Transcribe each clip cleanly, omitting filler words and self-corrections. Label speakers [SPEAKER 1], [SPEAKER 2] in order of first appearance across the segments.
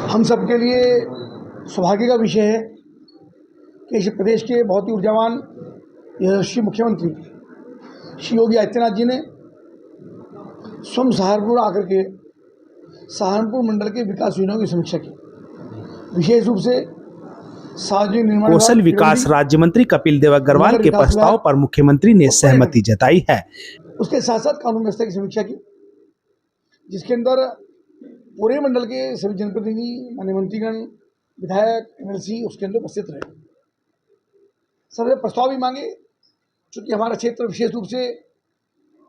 [SPEAKER 1] हम सबके लिए सौभाग्य का विषय है कि इस प्रदेश के बहुत ही ऊर्जावान यशस्वी मुख्यमंत्री श्री योगी आदित्यनाथ जी ने स्वयं सहारनपुर आकर के सहारनपुर मंडल के विकास योजनाओं की समीक्षा की। विशेष रूप से सार्वजनिक निर्माण
[SPEAKER 2] कौशल विकास राज्य मंत्री कपिल देव अग्रवाल के प्रस्ताव पर मुख्यमंत्री ने सहमति जताई है।
[SPEAKER 1] उसके साथ साथ कानून व्यवस्था की समीक्षा की, जिसके अंदर पूरे मंडल के सभी जनप्रतिनिधि, माननीय मंत्रीगण, विधायक, एमएलसी उसके अंदर उपस्थित रहे। सबसे प्रस्ताव भी मांगे, चूँकि हमारा क्षेत्र विशेष रूप से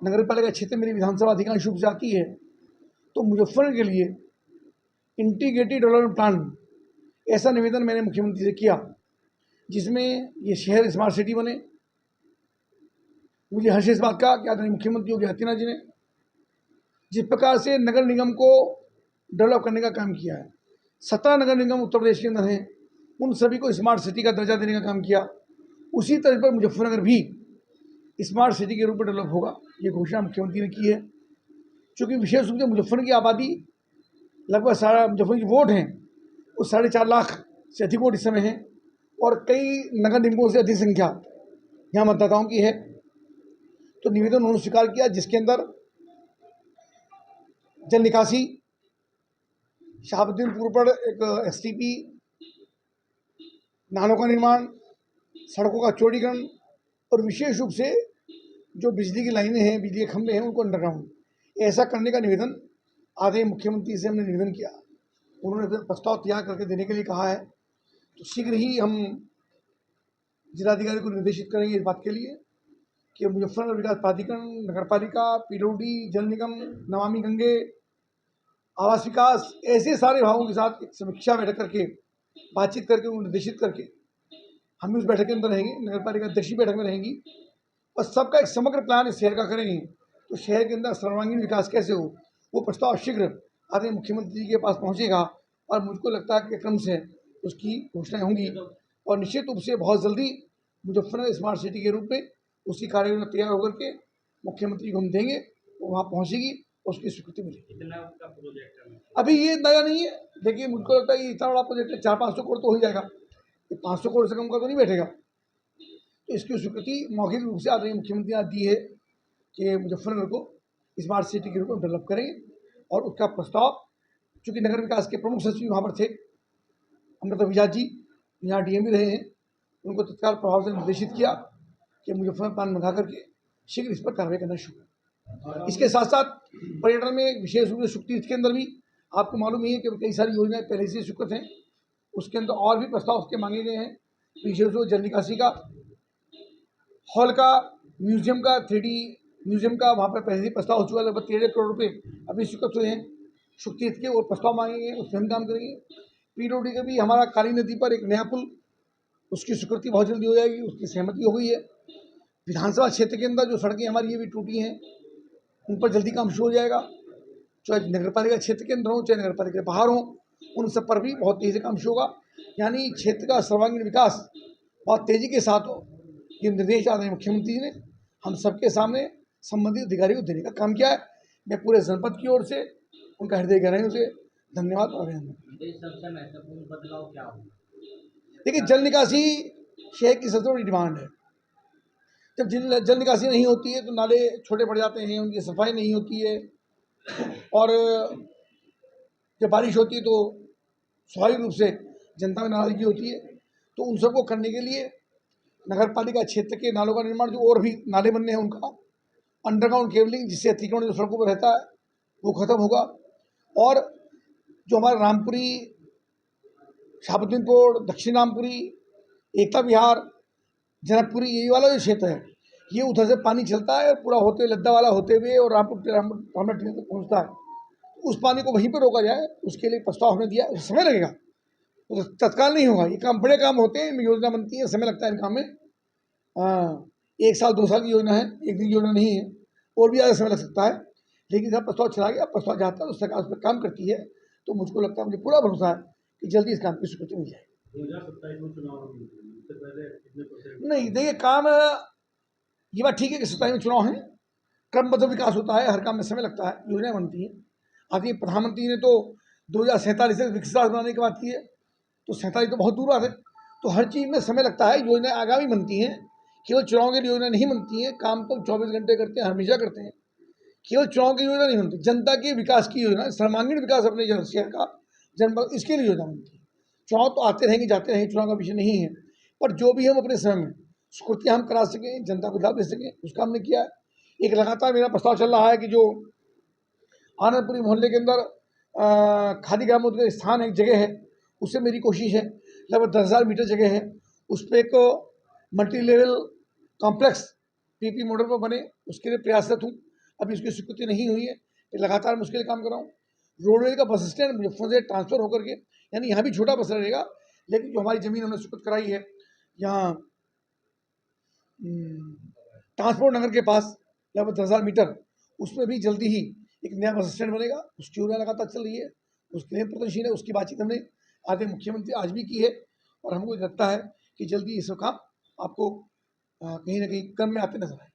[SPEAKER 1] नगर पालिका क्षेत्र मेरी विधानसभा अधिकांश रूप से आती है, तो मुजफ्फरनगर के लिए इंटीग्रेटेड डेवलपमेंट प्लान ऐसा निवेदन मैंने मुख्यमंत्री से किया, जिसमें ये शहर स्मार्ट सिटी बने। मुझे हर्ष इस बात का कि आदरणीय मुख्यमंत्री योगी आदित्यनाथ जी ने जिस प्रकार से नगर निगम को डेवलप करने का काम किया है, 17 नगर निगम उत्तर प्रदेश के अंदर हैं, उन सभी को स्मार्ट सिटी का दर्जा देने का काम किया। उसी तरह पर मुजफ्फरनगर भी स्मार्ट सिटी के रूप में डेवलप होगा, ये घोषणा मुख्यमंत्री ने की है। चूँकि विशेष रूप से मुजफ्फरनगर की आबादी लगभग मुजफ्फरनगर की वोट हैं वो 4.5 लाख से अधिक वोट इस समय हैं, और कई नगर निगमों से अधिक संख्या यहाँ मतदाताओं की है। तो निवेदन उन्होंने स्वीकार किया, जिसके अंदर जल निकासी, शहाबुद्दीनपुर पर एक एसटीपी, नालों का निर्माण, सड़कों का चौड़ीकरण और विशेष रूप से जो बिजली की लाइनें हैं, बिजली के खंभे हैं, उनको अंडरग्राउंड ऐसा करने का निवेदन आदरणीय मुख्यमंत्री से हमने निवेदन किया। उन्होंने प्रस्ताव तैयार करके देने के लिए कहा है। तो शीघ्र ही हम जिलाधिकारी को निर्देशित करेंगे इस बात के लिए कि मुजफ्फरनगर विकास प्राधिकरण, नगर पालिका, पीडब्ल्यूडी, जल निगम, नमामि गंगे, आवास विकास, ऐसे सारे विभागों के साथ एक समीक्षा बैठक करके बातचीत करके उनको निर्देशित करके हम भी उस बैठक के अंदर रहेंगे, नगर पालिका अध्यक्ष बैठक में रहेंगी, और सबका एक समग्र प्लान इस शहर का करेंगे। तो शहर के अंदर सर्वांगीण विकास कैसे हो, वो प्रस्ताव शीघ्र आदरणीय मुख्यमंत्री जी के पास पहुँचेगा, और मुझको लगता है कि क्रम से उसकी घोषणाएँ होंगी, और निश्चित रूप से बहुत जल्दी मुजफ्फरनगर स्मार्ट सिटी के रूप में उसकी कार्ययोजना तैयार होकर के मुख्यमंत्री को हम देंगे, वो वहाँ पहुँचेगी, उसकी स्वीकृति मिलेगी। अभी ये नया नहीं है, देखिए मुझको लगता है ये इतना बड़ा प्रोजेक्ट है, 400-500 करोड़ तो हो ही जाएगा, ये 500 करोड़ से कम का तो नहीं बैठेगा। तो इसकी स्वीकृति मौखिक रूप से आदरणीय मुख्यमंत्री ने दी है कि मुजफ्फरनगर को स्मार्ट सिटी के रूप में डेवलप करेंगे, और उसका प्रस्ताव, चूँकि नगर विकास के प्रमुख सचिव वहाँ पर थे, अमृता विजात जी यहाँ डीएम भी रहे हैं, उनको तत्काल प्रभाव से निर्देशित किया कि मुजफ्फरनगर प्लान मंगा करके शीघ्र इस पर कार्रवाई करना शुरू। इसके साथ साथ पर्यटन में विशेष रूप से शुक्ति के अंदर भी आपको मालूम ही है कि कई सारी योजनाएं पहले से स्वीकृत हैं, उसके अंदर और भी प्रस्ताव उसके मांगे गए हैं। विशेष रूप से जल निकासी का, हॉल का, म्यूजियम का, 3D म्यूजियम का वहाँ पर पहले ही प्रस्ताव हो चुका है, लगभग 13 करोड़ रुपये अभी स्वीकृत हुए हैं शुक्ति के, और प्रस्ताव मांगे गए, उस पर हम काम करेंगे। पीडब्ल्यूडी का भी हमारा काली नदी पर एक नया पुल, उसकी स्वीकृति बहुत जल्दी हो जाएगी, उसकी सहमति हो गई है। विधानसभा क्षेत्र के अंदर जो सड़कें हमारी ये भी टूटी हैं, उन पर जल्दी काम शुरू हो जाएगा, चाहे नगर पालिका क्षेत्र के अंदर हो, चाहे नगर पालिका के बाहर हो, उन सब पर भी बहुत तेज़ी से काम शुरू होगा। यानी क्षेत्र का सर्वांगीण विकास बहुत तेज़ी के साथ हो, ये निर्देश आदरणीय मुख्यमंत्री जी ने हम सबके सामने संबंधित अधिकारी को देने का काम किया है। मैं पूरे जनपद की ओर से उनका हृदय गहराइयों से धन्यवाद और अभिनंदन।
[SPEAKER 3] सबसे महत्वपूर्ण बदलाव क्या होगा?
[SPEAKER 1] देखिए, जल निकासी शहर की सबसे बड़ी डिमांड है। जब जल निकासी नहीं होती है तो नाले छोटे पड़ जाते हैं, उनकी सफाई नहीं होती है, और जब बारिश होती है तो स्वाभाविक रूप से जनता में नाराजगी होती है। तो उन सबको करने के लिए नगर पालिका क्षेत्र के नालों का निर्माण, जो और भी नाले बनने हैं उनका अंडरग्राउंड केबलिंग, जिससे अतिक्रमण जो सड़कों पर रहता है वो खत्म होगा। और जो हमारा रामपुरी, शहाबुद्दीनपुर, दक्षिण रामपुरी, एकता विहार, जनकपुरी, ये वाला जो क्षेत्र है, ये उधर से पानी चलता है पूरा होते हुए लद्दा वाला होते हुए और रामपुर रामनाथ तक पहुँचता है। उस पानी को वहीं पर रोका जाए, उसके लिए प्रस्ताव हमने दिया। समय लगेगा, तो तत्काल नहीं होगा, ये काम बड़े काम होते हैं, योजना बनती है, समय लगता है इन काम में। 1 साल 2 साल की योजना है, एक दिन की योजना नहीं है, और भी ज़्यादा समय लग सकता है। लेकिन जब प्रस्ताव चला गया, प्रस्ताव जाता है तो सरकार उस पर काम करती है, तो मुझको लगता है, मुझे पूरा भरोसा है कि जल्दी इस काम की स्वीकृति मिल जाएगी।
[SPEAKER 4] 2027 में चुनाव
[SPEAKER 1] नहीं, देखिए काम, ये बात ठीक है कि 27 में चुनाव है, क्रमबद्ध विकास होता है, हर काम में समय लगता है, योजनाएं बनती हैं। आदि प्रधानमंत्री ने तो 2047 से विकसित भारत बनाने की बात की है, तो 47 तो बहुत दूर बात है। तो हर चीज़ में समय लगता है, योजनाएं आगामी बनती हैं, केवल चुनाव के लिए योजना नहीं बनती है। काम तो 24 घंटे करते हैं, हमेशा करते हैं, केवल चुनाव की योजना नहीं बनती। जनता के विकास की योजना, सर्वांगीण विकास अपने शहर का, जनपद, इसके लिए योजना बनती है। चुनाव तो आते रहेंगे जाते रहेंगे, चुनाव का विषय नहीं है, पर जो भी हम अपने समय में स्फूर्तियाँ हम करा सकें, जनता को लाभ दे सकें, उसका हमने किया है। एक लगातार मेरा प्रस्ताव चल रहा है कि जो आनंदपुरी मोहल्ले के अंदर खादी ग्रामोद्योग स्थान एक जगह है, उससे मेरी कोशिश है, लगभग 10,000 मीटर जगह है, उस पर एक multi level complex PP model पर बने, उसके लिए प्रयासरत हूँ। अभी उसकी स्वीकृति नहीं हुई है, लगातार मैं उसके लिए काम कर रहा हूँ। रोडवेज का बस स्टैंड मुजफ्फर से ट्रांसफर होकर के, यानी यहाँ भी छोटा बस रहेगा, लेकिन जो हमारी ज़मीन हमने स्वीकृत कराई है यहाँ ट्रांसपोर्ट नगर के पास लगभग 10,000 मीटर, उसमें भी जल्दी ही एक नया बस स्टैंड बनेगा। उसकी योजना लगातार चल रही है, उसके लिए प्रगतिशील है। उसकी बातचीत हमने आगे मुख्यमंत्री आज भी की है, और हमको लगता है कि जल्दी ये सब काम आपको कहीं ना कहीं क्रम में आते नजर आए।